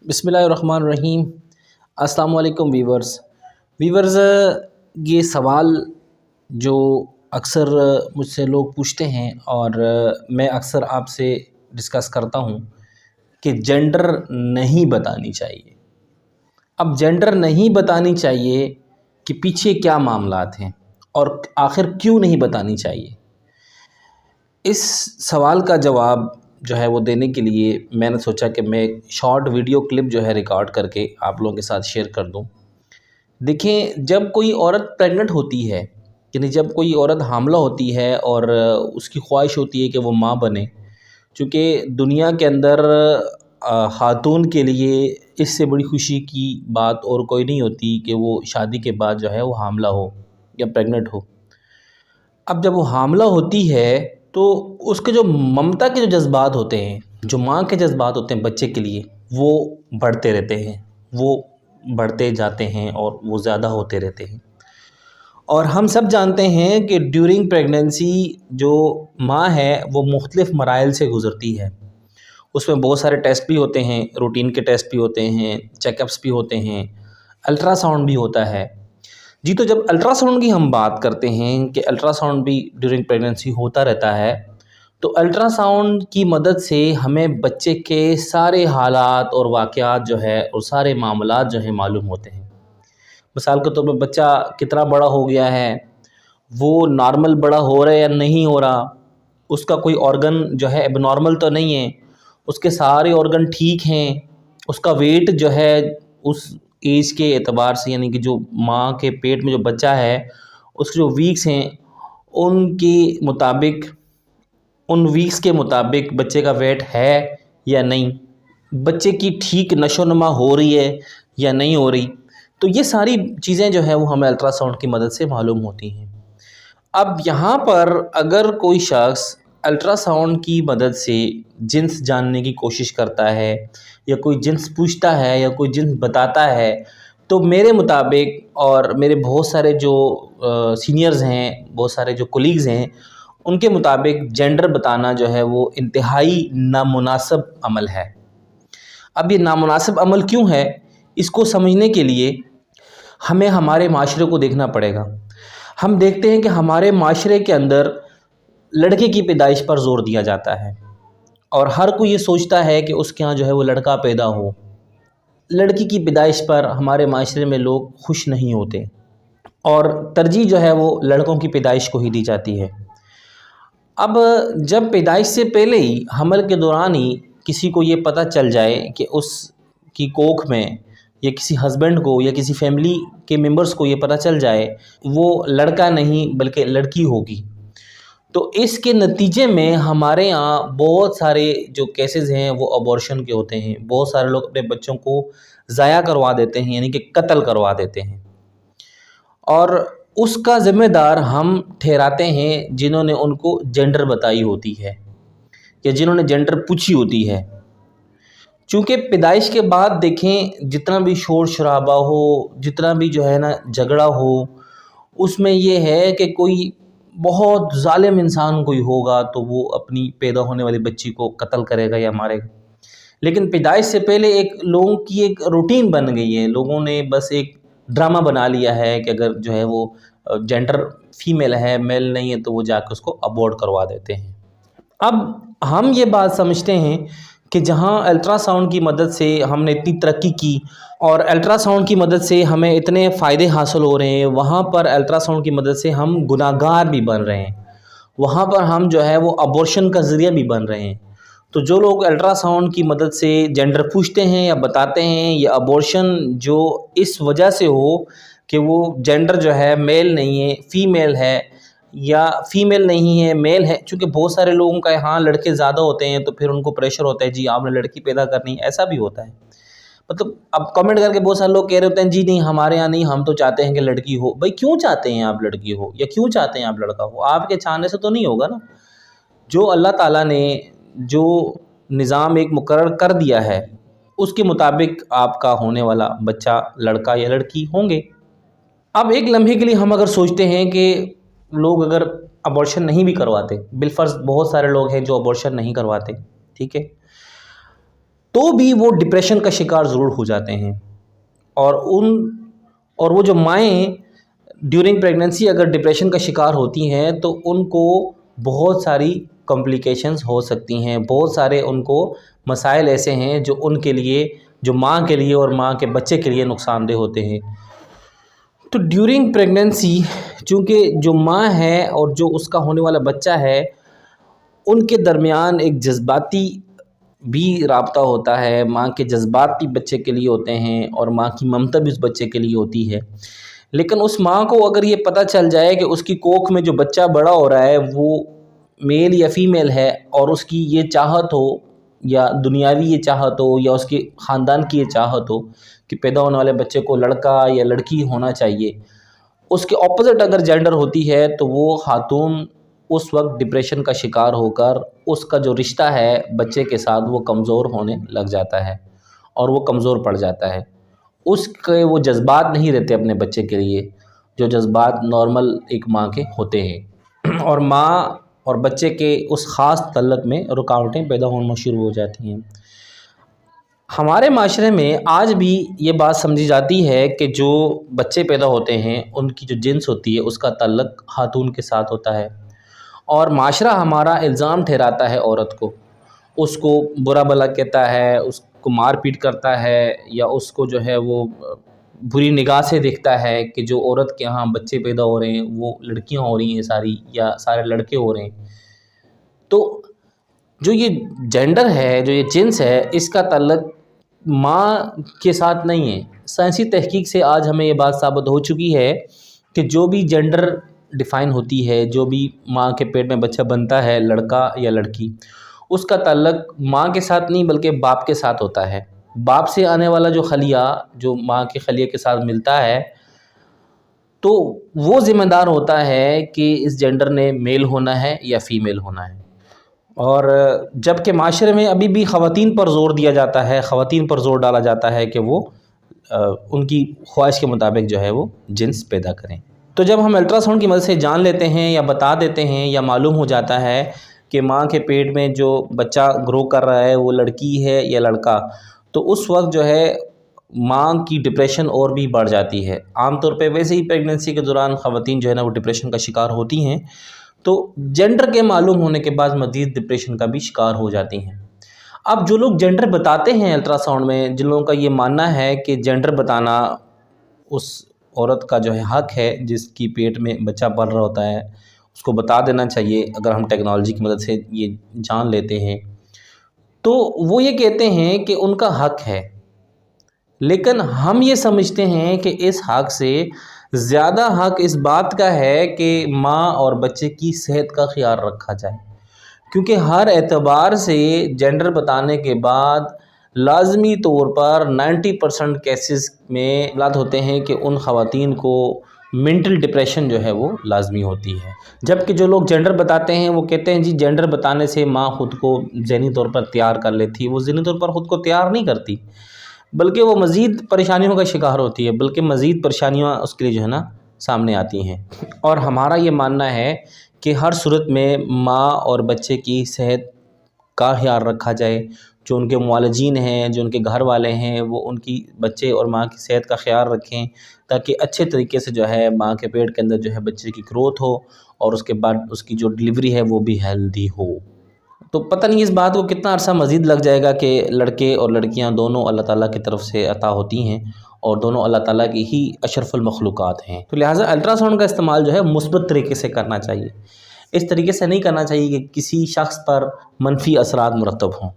बिस्मिल्लाहिर्रहमानिर्रहीम। अस्सलाम वालेकुम वीवर्स, ये सवाल जो अक्सर मुझसे लोग पूछते हैं और मैं अक्सर आपसे डिस्कस करता हूँ कि जेंडर नहीं बतानी चाहिए। अब जेंडर नहीं बतानी चाहिए कि पीछे क्या मामलात हैं और आखिर क्यों नहीं बतानी चाहिए। इस सवाल का जवाब जो है वो देने के लिए मैंने सोचा कि मैं एक शॉर्ट वीडियो क्लिप जो है रिकॉर्ड करके आप लोगों के साथ शेयर कर दूं। देखें, जब कोई औरत प्रेग्नेंट होती है, यानी जब कोई औरत हामला होती है और उसकी ख्वाहिश होती है कि वो माँ बने, चूँकि दुनिया के अंदर ख़ातून के लिए इससे बड़ी खुशी की बात और कोई नहीं होती कि वो शादी के बाद जो है वो हामला हो या प्रेग्नेंट हो। अब जब वो हामला होती है तो उसके जो ममता के जो जज़्बात होते हैं, जो माँ के जज़्बात होते हैं बच्चे के लिए, वो बढ़ते रहते हैं, वो बढ़ते जाते हैं और वो ज़्यादा होते रहते हैं। और हम सब जानते हैं कि ड्यूरिंग प्रेगनेंसी जो माँ है वो मुख्तलिफ़ मराइल से गुज़रती है। उसमें बहुत सारे टेस्ट भी होते हैं, रूटीन के टेस्ट भी होते हैं, चेकअप्स भी होते हैं, अल्ट्रासाउंड भी होता है। जी, तो जब अल्ट्रासाउंड की हम बात करते हैं कि अल्ट्रासाउंड भी ड्यूरिंग प्रेगनेंसी होता रहता है, तो अल्ट्रासाउंड की मदद से हमें बच्चे के सारे हालात और वाक़यात जो है और सारे मामलात जो हैं मालूम होते हैं। मिसाल के तौर पे बच्चा कितना बड़ा हो गया है, वो नॉर्मल बड़ा हो रहा है या नहीं हो रहा, उसका कोई ऑर्गन जो है एबनॉर्मल तो नहीं है, उसके सारे ऑर्गन ठीक हैं, उसका वेट जो है उस एज के एतबार से, यानी कि जो माँ के पेट में जो बच्चा है उसके जो वीक्स हैं उनके मुताबिक, उन वीक्स के मुताबिक बच्चे का वेट है या नहीं, बच्चे की ठीक नशोनुमा हो रही है या नहीं हो रही। तो ये सारी चीज़ें जो हैं वो हमें अल्ट्रासाउंड की मदद से मालूम होती हैं। अब यहाँ पर अगर कोई शख्स अल्ट्रासाउंड की मदद से जिन्स जानने की कोशिश करता है या कोई जिन्स पूछता है या कोई जिन्स बताता है, तो मेरे मुताबिक और मेरे बहुत सारे जो सीनियर्स हैं, बहुत सारे जो कोलीग्स हैं, उनके मुताबिक जेंडर बताना जो है वो इंतहाई नामुनासिब अमल है। अब ये नामुनासिब अमल क्यों है, इसको समझने के लिए हमें हमारे माशरे को देखना पड़ेगा। हम देखते हैं कि हमारे माशरे के अंदर लड़के की पैदाइश पर ज़ोर दिया जाता है और हर कोई ये सोचता है कि उसके यहाँ जो है वो लड़का पैदा हो। लड़की की पैदाइश पर हमारे माशरे में लोग खुश नहीं होते और तरजीह जो है वो लड़कों की पैदाइश को ही दी जाती है। अब जब पैदाइश से पहले ही, हमल के दौरान ही किसी को ये पता चल जाए कि उसकी कोख में, या किसी हस्बैंड को या किसी फैमिली के मेंबर्स को ये पता चल जाए वो लड़का नहीं बल्कि लड़की होगी, तो इसके नतीजे में हमारे यहाँ बहुत सारे जो केसेस हैं वो अबॉर्शन के होते हैं। बहुत सारे लोग अपने बच्चों को ज़ाया करवा देते हैं, यानी कि कत्ल करवा देते हैं, और उसका ज़िम्मेदार हम ठहराते हैं जिन्होंने उनको जेंडर बताई होती है या जिन्होंने जेंडर पूछी होती है। चूँकि पैदाइश के बाद देखें, जितना भी शोर शराबा हो, जितना भी जो है ना झगड़ा हो, उसमें ये है कि कोई बहुत ज़ालिम इंसान कोई होगा तो वो अपनी पैदा होने वाली बच्ची को कत्ल करेगा या मारेगा। लेकिन पैदाइश से पहले एक लोगों की एक रूटीन बन गई है, लोगों ने बस एक ड्रामा बना लिया है कि अगर जो है वो जेंडर फीमेल है, मेल नहीं है, तो वो जाकर उसको अबॉर्ट करवा देते हैं। अब हम ये बात समझते हैं कि जहाँ अल्ट्रासाउंड की मदद से हमने इतनी तरक्की की और अल्ट्रासाउंड की मदद से हमें इतने फ़ायदे हासिल हो रहे हैं, वहाँ पर अल्ट्रासाउंड की मदद से हम गुनाहगार भी बन रहे हैं, वहाँ पर हम जो है वो अबॉर्शन का ज़रिया भी बन रहे हैं। तो जो लोग अल्ट्रासाउंड की मदद से जेंडर पूछते हैं या बताते हैं, या अबॉर्शन जो इस वजह से हो कि वो जेंडर जो है मेल नहीं है फ़ीमेल है, या फीमेल नहीं है मेल है, चूँकि बहुत सारे लोगों का यहाँ लड़के ज़्यादा होते हैं तो फिर उनको प्रेशर होता है, जी आपने लड़की पैदा करनी है, ऐसा भी होता है। मतलब अब कमेंट करके बहुत सारे लोग कह रहे होते हैं, जी नहीं हमारे यहाँ नहीं, हम तो चाहते हैं कि लड़की हो। भाई क्यों चाहते हैं आप लड़की हो या क्यों चाहते हैं आप लड़का हो? आपके चाहने से तो नहीं होगा ना। जो अल्लाह ताला ने जो निज़ाम एक मुकर्रर कर दिया है उसके मुताबिक आपका होने वाला बच्चा लड़का या लड़की होंगे। अब एक लम्हे के लिए हम अगर सोचते हैं कि लोग अगर अबॉर्शन नहीं भी करवाते, बिलफ़र्ज़ बहुत सारे लोग हैं जो अबॉर्शन नहीं करवाते, ठीक है, तो भी वो डिप्रेशन का शिकार ज़रूर हो जाते हैं। और वो जो माएँ ड्यूरिंग प्रेगनेंसी अगर डिप्रेशन का शिकार होती हैं तो उनको बहुत सारी कॉम्प्लिकेशंस हो सकती हैं, बहुत सारे उनको मसाइल ऐसे हैं जो उनके लिए, जो माँ के लिए और माँ के बच्चे के लिए नुकसानदेह होते हैं। तो ड्यूरिंग प्रेगनेंसी चूँकि जो माँ है और जो उसका होने वाला बच्चा है, उनके दरमियान एक जज्बाती भी राब्ता होता है। माँ के जज्बात भी बच्चे के लिए होते हैं और माँ की ममता भी उस बच्चे के लिए होती है। लेकिन उस माँ को अगर ये पता चल जाए कि उसकी कोख में जो बच्चा बड़ा हो रहा है वो मेल या फीमेल है, और उसकी ये चाहत हो या दुनियावी ये चाहत हो या उसके ख़ानदान की ये चाहत हो कि पैदा होने वाले बच्चे को लड़का या लड़की होना चाहिए, उसके ऑपोजिट अगर जेंडर होती है तो वो खातून उस वक्त डिप्रेशन का शिकार होकर उसका जो रिश्ता है बच्चे के साथ वो कमज़ोर होने लग जाता है और वो कमज़ोर पड़ जाता है। उसके वो जज्बात नहीं रहते अपने बच्चे के लिए, जो जज्बात नॉर्मल एक माँ के होते हैं और माँ और बच्चे के उस ख़ास तल्लुक़ में रुकावटें पैदा होना शुरू हो जाती हैं। हमारे माशरे में आज भी ये बात समझी जाती है कि जो बच्चे पैदा होते हैं उनकी जो जिन्स होती है उसका ताल्लुक़ खातून के साथ होता है, और माशरा हमारा इल्ज़ाम ठहराता है औरत को, उसको बुरा भला कहता है, उसको मार पीट करता है या उसको जो है वो बुरी निगाह से देखता है कि जो औरत के यहाँ बच्चे पैदा हो रहे हैं वो लड़कियाँ हो रही हैं सारी, या सारे लड़के हो रहे हैं। तो जो ये जेंडर है, जो ये जिन्स है, इसका ताल्लुक़ माँ के साथ नहीं है। साइंसी तहकीक से आज हमें ये बात साबित हो चुकी है कि जो भी जेंडर डिफ़ाइन होती है, जो भी माँ के पेट में बच्चा बनता है, लड़का या लड़की, उसका ताल्लुक़ माँ के साथ नहीं बल्कि बाप के साथ होता है। बाप से आने वाला जो खलिया, जो माँ के खलिए के साथ मिलता है, तो वो ज़िम्मेदार होता है कि इस जेंडर ने मेल होना है या फ़ीमेल होना है। और जबकि माशरे में अभी भी ख़वातीन पर ज़ोर दिया जाता है, ख़वातीन पर ज़ोर डाला जाता है कि वो उनकी ख्वाहिश के मुताबिक जो है वो जिन्स पैदा करें। तो जब हम अल्ट्रासाउंड की मदद से जान लेते हैं या बता देते हैं या मालूम हो जाता है कि माँ के पेट में जो बच्चा ग्रो कर रहा है वो लड़की है या लड़का, तो उस वक्त जो है माँ की डिप्रेशन और भी बढ़ जाती है। आमतौर पे वैसे ही प्रेगनेंसी के दौरान ख़वातीन जो है ना वो डिप्रेशन का शिकार होती हैं, तो जेंडर के मालूम होने के बाद मज़ीद डिप्रेशन का भी शिकार हो जाती हैं। अब जो लोग जेंडर बताते हैं अल्ट्रासाउंड में, जिन लोगों का ये मानना है कि जेंडर बताना उस औरत का जो है हक़ है जिसकी पेट में बच्चा पल रहा होता है, उसको बता देना चाहिए अगर हम टेक्नोलॉजी की मदद से ये जान लेते हैं, तो वो ये कहते हैं कि उनका हक़ है। लेकिन हम ये समझते हैं कि इस हक़ से ज़्यादा हक़ इस बात का है कि माँ और बच्चे की सेहत का ख्याल रखा जाए, क्योंकि हर एतबार से जेंडर बताने के बाद लाज़मी तौर पर 90% केसेस में हालात होते हैं कि उन ख़वातीन को मेंटल डिप्रेशन जो है वो लाज़मी होती है। जबकि जो लोग जेंडर बताते हैं वो कहते हैं जी जेंडर बताने से माँ ख़ुद को ज़हनी तौर पर तैयार कर लेती है। वो ज़हनी तौर पर ख़ुद को तैयार नहीं करती, बल्कि वो मज़ीद परेशानियों का शिकार होती है, बल्कि मज़ीद परेशानियाँ उसके लिए जो है ना सामने आती हैं। और हमारा ये मानना है कि हर सूरत में माँ और बच्चे की सेहत का ख्याल रखा जाए। जो उनके मुआलिजीन हैं, जो उनके घर वाले हैं, वो उनकी बच्चे और माँ की सेहत का ख्याल रखें, ताकि अच्छे तरीके से जो है माँ के पेट के अंदर जो है बच्चे की ग्रोथ हो और उसके बाद उसकी जो डिलीवरी है वो भी हेल्दी हो। तो पता नहीं इस बात को कितना अरसा मज़ीद लग जाएगा कि लड़के और लड़कियां दोनों अल्लाह ताला की तरफ से अता होती हैं और दोनों अल्लाह ताला की ही अशरफुल मखलूक़ात हैं। तो लिहाजा अल्ट्रासाउंड का इस्तेमाल जो है मुस्बत तरीके से करना चाहिए। इस तरीके से नहीं करना चाहिए कि किसी शख्स पर मनफी असरात मुरतब हों।